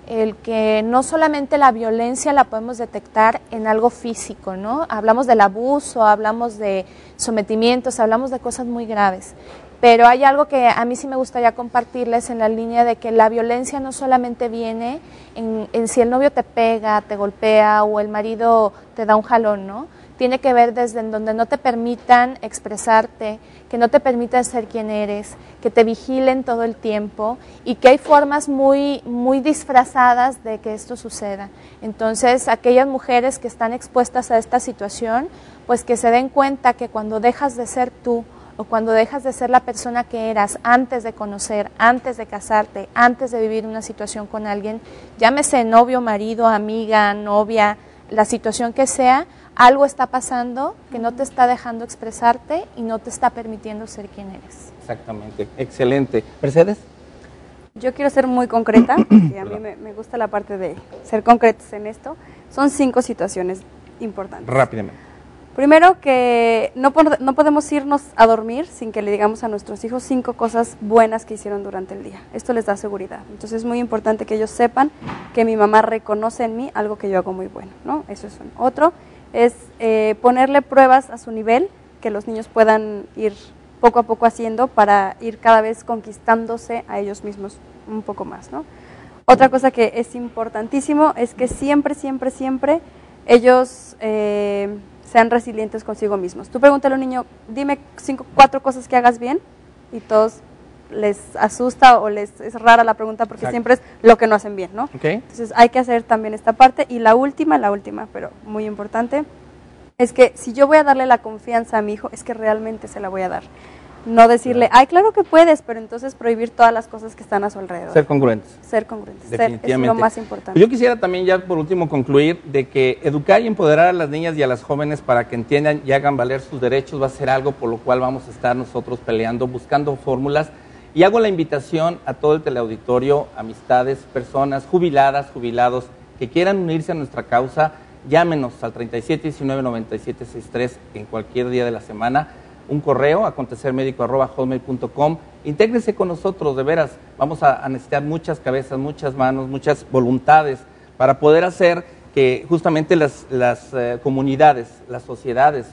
el que no solamente la violencia la podemos detectar en algo físico, ¿no? Hablamos del abuso, hablamos de sometimientos, hablamos de cosas muy graves, pero hay algo que a mí sí me gustaría compartirles en la línea de que la violencia no solamente viene en si el novio te pega, te golpea o el marido te da un jalón, ¿no? Tiene que ver desde en donde no te permitan expresarte, que no te permitan ser quien eres, que te vigilen todo el tiempo y que hay formas muy disfrazadas de que esto suceda. Entonces, aquellas mujeres que están expuestas a esta situación, pues que se den cuenta que cuando dejas de ser tú o cuando dejas de ser la persona que eras antes de conocer, antes de casarte, antes de vivir una situación con alguien, llámese novio, marido, amiga, novia, la situación que sea, algo está pasando que no te está dejando expresarte y no te está permitiendo ser quien eres. Exactamente, excelente. ¿Mercedes? Yo quiero ser muy concreta, porque a mí me gusta la parte de ser concretos en esto. Son 5 situaciones importantes. Rápidamente. Primero, que no podemos irnos a dormir sin que le digamos a nuestros hijos 5 cosas buenas que hicieron durante el día. Esto les da seguridad. Entonces es muy importante que ellos sepan que mi mamá reconoce en mí algo que yo hago muy bueno, ¿no? Eso es uno. Otro es ponerle pruebas a su nivel, que los niños puedan ir poco a poco haciendo para ir cada vez conquistándose a ellos mismos un poco más, ¿no? Otra cosa que es importantísimo es que siempre ellos sean resilientes consigo mismos. Tú pregúntale a un niño, dime 4 cosas que hagas bien, y todos les asusta o les es rara la pregunta porque siempre es lo que no hacen bien, ¿no? Okay. Entonces hay que hacer también esta parte. Y la última, pero muy importante, es que si yo voy a darle la confianza a mi hijo, es que realmente se la voy a dar. No decirle, ay, claro que puedes, pero entonces prohibir todas las cosas que están a su alrededor. Ser congruentes. Ser congruentes. Definitivamente. Es lo más importante. Yo quisiera también ya por último concluir de que educar y empoderar a las niñas y a las jóvenes para que entiendan y hagan valer sus derechos va a ser algo por lo cual vamos a estar nosotros peleando, buscando fórmulas. Y hago la invitación a todo el teleauditorio, amistades, personas jubiladas, jubilados que quieran unirse a nuestra causa, llámenos al 3719-9763 en cualquier día de la semana, un correo acontecermedico@hotmail.com. Intégrense con nosotros, de veras, vamos a necesitar muchas cabezas, muchas manos, muchas voluntades para poder hacer que justamente las comunidades, las sociedades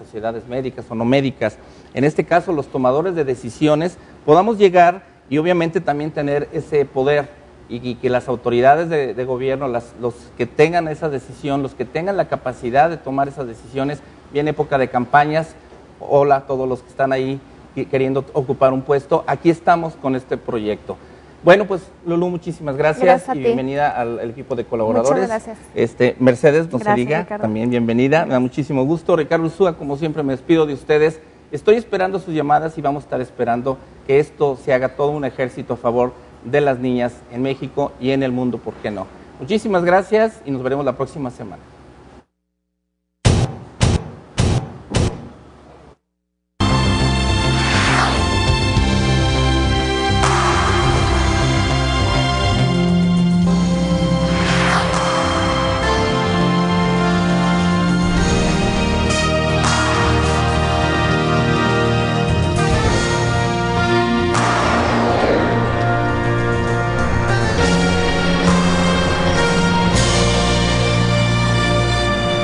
médicas o no médicas, en este caso los tomadores de decisiones, podamos llegar y obviamente también tener ese poder y que las autoridades de gobierno, los que tengan esa decisión, los que tengan la capacidad de tomar esas decisiones, viene época de campañas, hola a todos los que están ahí queriendo ocupar un puesto, aquí estamos con este proyecto. Bueno, pues Lulú, muchísimas gracias y bienvenida al equipo de colaboradores. Muchas gracias. Mercedes, no se diga, también bienvenida, me da muchísimo gusto. Ricardo Ursúa, como siempre me despido de ustedes. Estoy esperando sus llamadas y vamos a estar esperando que esto se haga todo un ejército a favor de las niñas en México y en el mundo, ¿por qué no? Muchísimas gracias y nos veremos la próxima semana.